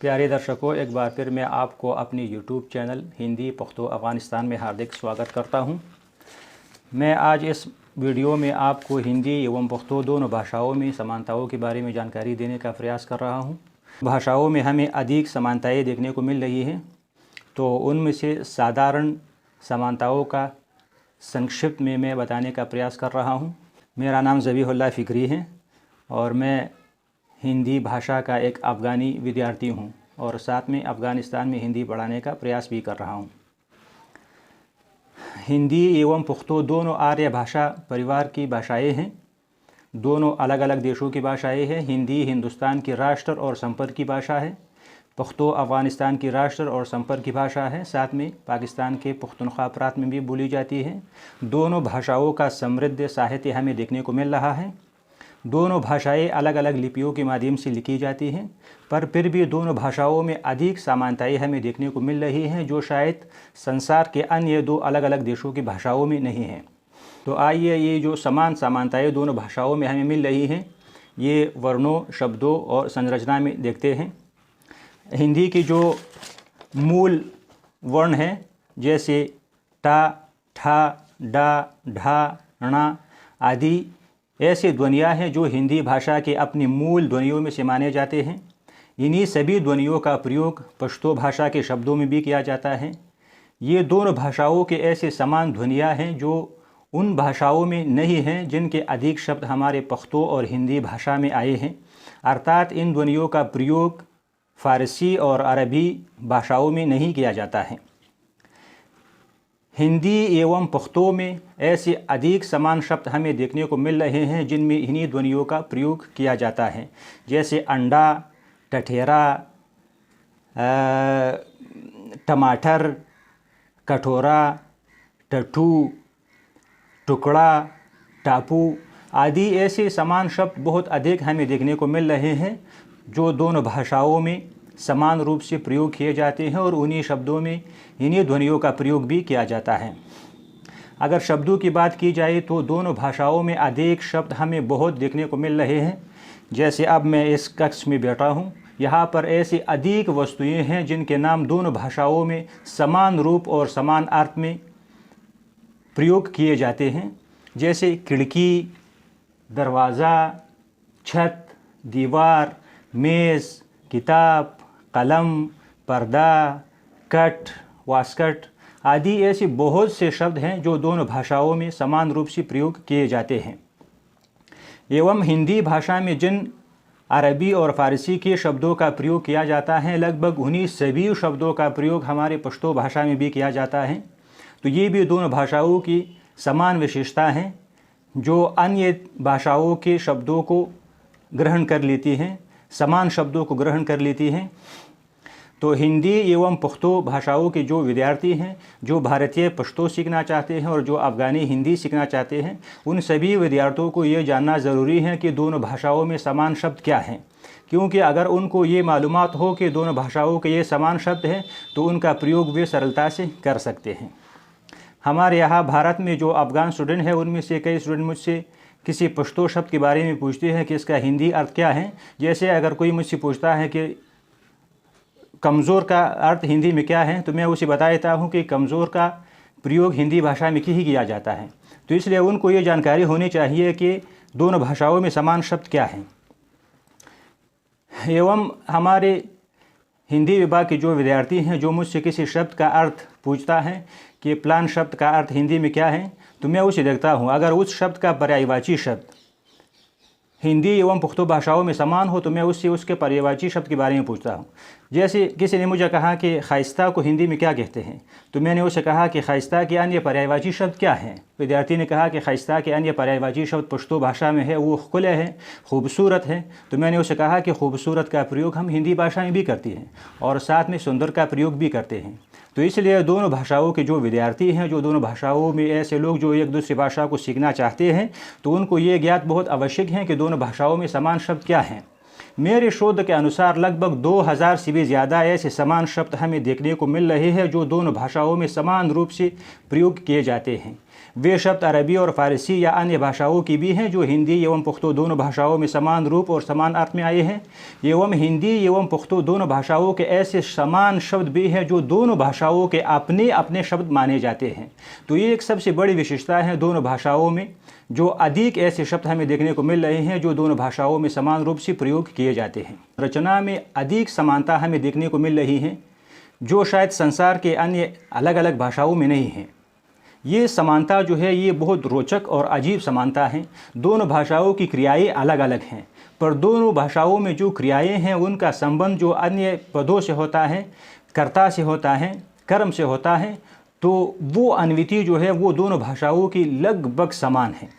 प्यारे दर्शकों, एक बार फिर मैं आपको अपनी यूट्यूब चैनल हिंदी पख्तो अफ़गानिस्तान में हार्दिक स्वागत करता हूं। मैं आज इस वीडियो में आपको हिंदी एवं पख्तो दोनों भाषाओं में समानताओं के बारे में जानकारी देने का प्रयास कर रहा हूं। भाषाओं में हमें अधिक समानताएं देखने को मिल रही हैं, तो उनमें से साधारण समानताओं का संक्षिप्त में मैं बताने का प्रयास कर रहा हूं। मेरा नाम ज़बीहुल्लाह फ़िक्री है और मैं हिंदी भाषा का एक अफ़गानी विद्यार्थी हूं और साथ में अफ़गानिस्तान में हिंदी पढ़ाने का प्रयास भी कर रहा हूं। हिंदी एवं पख्तो दोनों आर्य भाषा परिवार की भाषाएं हैं। दोनों अलग अलग देशों की भाषाएं हैं। हिंदी हिंदुस्तान की राष्ट्र और संपर्क की भाषा है। पख्तो अफ़गानिस्तान की राष्ट्र और संपर्क की भाषा है। साथ में पाकिस्तान के पख्तूनख्वा प्रांत में भी बोली जाती है। दोनों भाषाओं का समृद्ध साहित्य हमें देखने को मिल रहा है। दोनों भाषाएं अलग अलग लिपियों के माध्यम से लिखी जाती हैं, पर फिर भी दोनों भाषाओं में अधिक समानताएं हमें देखने को मिल रही हैं, जो शायद संसार के अन्य दो अलग अलग देशों की भाषाओं में नहीं हैं। तो आइए ये जो समानताएं दोनों भाषाओं में हमें मिल रही हैं, ये वर्णों, शब्दों और संरचना में देखते हैं। हिंदी की जो मूल वर्ण हैं, जैसे टा, ठा, डा, ढा, णा आदि ऐसे ध्वनियाँ हैं जो हिंदी भाषा के अपनी मूल ध्वनियों में से माने जाते हैं। इन्हीं सभी ध्वनियों का प्रयोग पश्तो भाषा के शब्दों में भी किया जाता है। ये दोनों भाषाओं के ऐसे समान ध्वनियाँ हैं जो उन भाषाओं में नहीं हैं जिनके अधिक शब्द हमारे पख्तो और हिंदी भाषा में आए हैं। अर्थात इन ध्वनियों का प्रयोग फ़ारसी और अरबी भाषाओं में नहीं किया जाता है। हिंदी एवं पख्तो में ऐसे अधिक समान शब्द हमें देखने को मिल रहे हैं जिनमें इन्हीं ध्वनियों का प्रयोग किया जाता है, जैसे अंडा, टठेरा, टमाटर, कटोरा, टट्टू, टुकड़ा, टापू आदि ऐसे समान शब्द बहुत अधिक हमें देखने को मिल रहे हैं जो दोनों भाषाओं में समान रूप से प्रयोग किए जाते हैं और उन्हीं शब्दों में इन्हीं ध्वनियों का प्रयोग भी किया जाता है। अगर शब्दों की बात की जाए तो दोनों भाषाओं में अधिक शब्द हमें बहुत देखने को मिल रहे हैं। जैसे अब मैं इस कक्ष में बैठा हूँ, यहाँ पर ऐसी अधिक वस्तुएं हैं जिनके नाम दोनों भाषाओं में समान रूप और समान अर्थ में प्रयोग किए जाते हैं, जैसे खिड़की, दरवाज़ा, छत, दीवार, मेज़, किताब, कलम, पर्दा, कट, वास्कट आदि ऐसे बहुत से शब्द हैं जो दोनों भाषाओं में समान रूप से प्रयोग किए जाते हैं। एवं हिंदी भाषा में जिन अरबी और फ़ारसी के शब्दों का प्रयोग किया जाता है, लगभग उन्हीं सभी शब्दों का प्रयोग हमारे पश्तो भाषा में भी किया जाता है। तो ये भी दोनों भाषाओं की समान विशेषता हैं जो अन्य भाषाओं के शब्दों को ग्रहण कर लेती हैं, समान शब्दों को ग्रहण कर लेती हैं। तो हिंदी एवं पख्तो भाषाओं के जो विद्यार्थी हैं, जो भारतीय पश्तो सीखना चाहते हैं और जो अफ़गानी हिंदी सीखना चाहते हैं, उन सभी विद्यार्थियों को ये जानना ज़रूरी है कि दोनों भाषाओं में समान शब्द क्या हैं, क्योंकि अगर उनको ये मालूमात हो कि दोनों भाषाओं के ये समान शब्द हैं तो उनका प्रयोग वे सरलता से कर सकते हैं। हमारे यहाँ भारत में जो अफ़गान स्टूडेंट हैं, उनमें से कई स्टूडेंट मुझसे किसी पश्तो शब्द के बारे में पूछते हैं कि इसका हिंदी अर्थ क्या है। जैसे अगर कोई मुझसे पूछता है कि कमज़ोर का अर्थ हिंदी में क्या है, तो मैं उसे बता देता हूँ कि कमज़ोर का प्रयोग हिंदी भाषा में ही किया जाता है। तो इसलिए उनको ये जानकारी होनी चाहिए कि दोनों भाषाओं में समान शब्द क्या हैं। एवं हमारे हिंदी विभाग के जो विद्यार्थी हैं, जो मुझसे किसी शब्द का अर्थ पूछता है कि प्लान शब्द का अर्थ हिंदी में क्या है, तो मैं उसे देखता हूँ। अगर उस शब्द का पर्यायवाची शब्द हिंदी एवं पख्तो भाषाओं में समान हो तो मैं उससे उसके पर्यायवाची शब्द के बारे में पूछता हूँ। जैसे किसी ने मुझे कहा कि खाइस्ता को हिंदी में क्या कहते हैं, तो मैंने उसे कहा कि खाइस्ता के अन्य पर्यायवाची शब्द क्या हैं। विद्यार्थी ने कहा कि खाइस्ता के अन्य पर्यायवाची शब्द पश्तो भाषा में है, वो खुले है, खूबसूरत है। तो मैंने उसे कहा कि खूबसूरत का प्रयोग हम हिंदी भाषा में भी करते हैं और साथ में सुंदर का प्रयोग भी करते हैं। तो इसलिए दोनों भाषाओं के जो विद्यार्थी हैं, जो दोनों भाषाओं में ऐसे लोग जो एक दूसरी भाषा को सीखना चाहते हैं, तो उनको ये ज्ञात बहुत आवश्यक है कि दोनों भाषाओं में समान शब्द क्या हैं। मेरे शोध के अनुसार लगभग 2000 से भी ज़्यादा ऐसे समान शब्द हमें देखने को मिल रहे हैं जो दोनों भाषाओं में समान रूप से प्रयोग किए जाते हैं। वे शब्द अरबी और फ़ारसी या अन्य भाषाओं की भी हैं जो हिंदी एवं पुख्तो दोनों भाषाओं में समान रूप और समान अर्थ में आए हैं। एवं हिंदी एवं पुख्तो दोनों भाषाओं के ऐसे समान शब्द भी हैं जो दोनों भाषाओं के अपने अपने शब्द माने जाते हैं। तो ये एक सबसे बड़ी विशेषता है दोनों भाषाओं में, जो अधिक ऐसे शब्द हमें देखने को मिल रहे हैं जो दोनों भाषाओं में समान रूप से प्रयोग किए जाते हैं। रचना में अधिक समानता हमें देखने को मिल रही है जो शायद संसार के अन्य अलग अलग भाषाओं में नहीं है। ये समानता जो है ये बहुत रोचक और अजीब समानता है। दोनों भाषाओं की क्रियाएं अलग अलग हैं, पर दोनों भाषाओं में जो क्रियाएं हैं उनका संबंध जो अन्य पदों से होता है, कर्ता से होता है, कर्म से होता है, तो वो अन्विति जो है वो दोनों भाषाओं की लगभग समान है।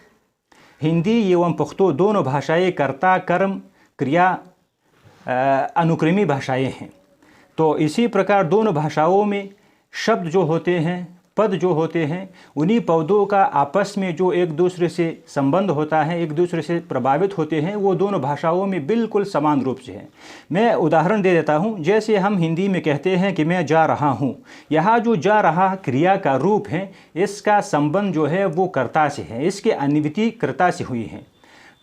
हिंदी एवं पुख्तो दोनों भाषाएं कर्ता कर्म क्रिया अनुक्रमी भाषाएं हैं। तो इसी प्रकार दोनों भाषाओं में शब्द जो होते हैं, पद जो होते हैं, उन्हीं पदों का आपस में जो एक दूसरे से संबंध होता है, एक दूसरे से प्रभावित होते हैं, वो दोनों भाषाओं में बिल्कुल समान रूप से है। मैं उदाहरण दे देता हूँ। जैसे हम हिंदी में कहते हैं कि मैं जा रहा हूँ, यहाँ जो जा रहा क्रिया का रूप है, इसका संबंध जो है वो कर्ता से है, इसके अन्विति कर्ता से हुई है।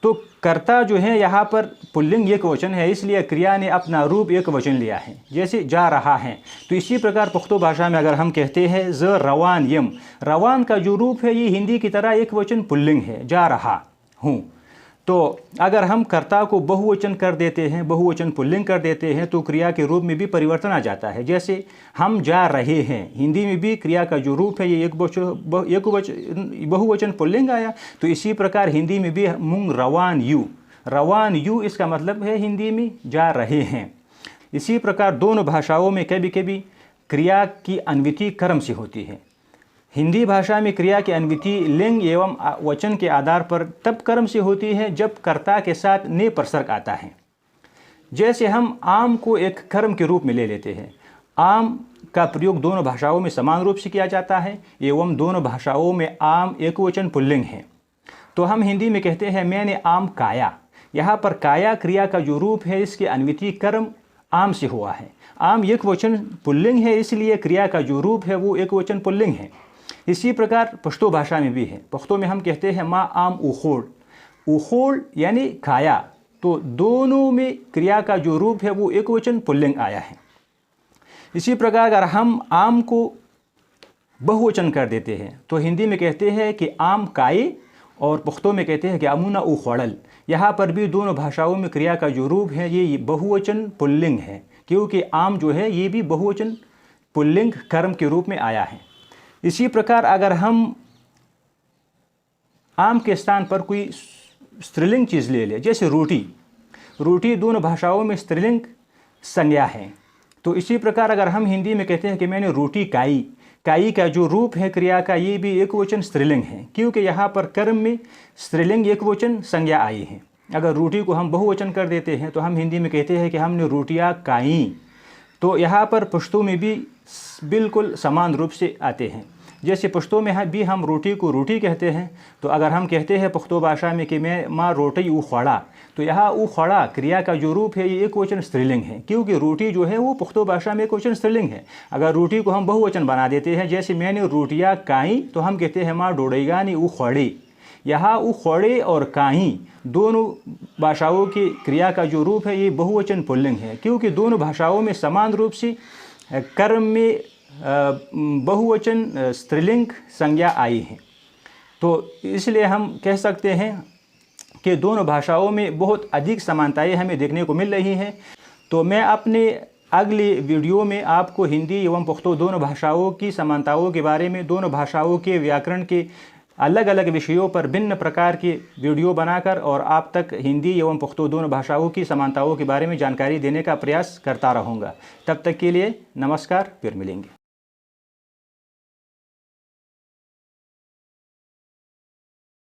तो कर्ता जो है यहाँ पर पुल्लिंग एक वचन है, इसलिए क्रिया ने अपना रूप एक वचन लिया है, जैसे जा रहा है। तो इसी प्रकार पुख्तो भाषा में अगर हम कहते हैं ज रवान यम, रवान का जो रूप है ये हिंदी की तरह एक वचन पुल्लिंग है, जा रहा हूँ। तो अगर हम कर्ता को बहुवचन कर देते हैं, बहुवचन पुल्लिंग कर देते हैं, तो क्रिया के रूप में भी परिवर्तन आ जाता है। जैसे हम जा रहे हैं, हिंदी में भी क्रिया का जो रूप है ये बहुवचन पुल्लिंग आया। तो इसी प्रकार हिंदी में भी मुंग रवान यू इसका मतलब है हिंदी में जा रहे हैं। इसी प्रकार दोनों भाषाओं में कभी कभी क्रिया की अन्विति कर्म से होती है। हिंदी भाषा में क्रिया की अन्विति लिंग एवं वचन के आधार पर तब कर्म से होती है जब कर्ता के साथ ने प्रसर्ग आता है। जैसे हम आम को एक कर्म के रूप में ले लेते हैं। आम का प्रयोग दोनों भाषाओं में समान रूप से किया जाता है एवं दोनों भाषाओं में आम एकवचन पुल्लिंग है। तो हम हिंदी में कहते हैं मैंने आम काया, यहाँ पर काया क्रिया का जो रूप है इसके अन्विति कर्म आम से हुआ है। आम एकवचन पुल्लिंग है, इसलिए क्रिया का जो रूप है वो एकवचन पुल्लिंग है। इसी प्रकार पुख्तो भाषा में भी है। पुख्तो में हम कहते हैं माँ आम उखोड़ यानी खाया, तो दोनों में क्रिया का जो रूप है वो एकवचन पुल्लिंग आया है। इसी प्रकार अगर हम आम को बहुवचन कर देते हैं तो हिंदी में कहते हैं कि आम काए और पुख्तो में कहते हैं कि अमुना उखोड़ल। यहाँ पर भी दोनों भाषाओं में क्रिया का जो रूप है ये बहुवचन पुल्लिंग है, क्योंकि आम जो है ये भी बहुवचन पुल्लिंग कर्म के रूप में आया है। इसी प्रकार अगर हम आम के स्थान पर कोई स्त्रीलिंग चीज़ ले लें, जैसे रोटी दोनों भाषाओं में स्त्रीलिंग संज्ञा है। तो इसी प्रकार अगर हम हिंदी में कहते हैं कि मैंने रोटी काई का जो रूप है क्रिया का ये भी एकवचन स्त्रीलिंग है, क्योंकि यहाँ पर कर्म में स्त्रीलिंग एकवचन संज्ञा आई है। अगर रोटी को हम बहुवचन कर देते हैं तो हम हिंदी में कहते हैं कि हमने रोटियाँ काई। तो यहाँ पर पुश्तो में भी बिल्कुल समान रूप से आते हैं। जैसे पुश्तो में भी हम रोटी को रोटी कहते हैं, तो अगर हम कहते हैं पुख्तो भाषा में कि मैं माँ रोटी उखड़ा, तो यहाँ उखड़ा क्रिया का जो रूप है ये एकवचन स्त्रीलिंग है, क्योंकि रोटी जो है वो पुख्तो भाषा में एकवचन स्त्रीलिंग है। अगर रोटी को हम बहुवचन बना देते हैं, जैसे मैंने रोटियाँ काई, तो हम कहते हैं माँ डोड़ेगानी उखड़े। यहाँ उखड़े और काई दोनों भाषाओं की क्रिया का जो रूप है ये बहुवचन पुल्लिंग है, क्योंकि दोनों भाषाओं में समान रूप से कर्म में बहुवचन स्त्रीलिंग संज्ञा आई है। तो इसलिए हम कह सकते हैं कि दोनों भाषाओं में बहुत अधिक समानताएं हमें देखने को मिल रही हैं। तो मैं अपने अगली वीडियो में आपको हिंदी एवं पुख्तो दोनों भाषाओं की समानताओं के बारे में, दोनों भाषाओं के व्याकरण के अलग अलग विषयों पर भिन्न प्रकार की वीडियो बनाकर और आप तक हिंदी एवं पुख्तो दोनों भाषाओं की समानताओं के बारे में जानकारी देने का प्रयास करता रहूँगा। तब तक के लिए नमस्कार, फिर मिलेंगे।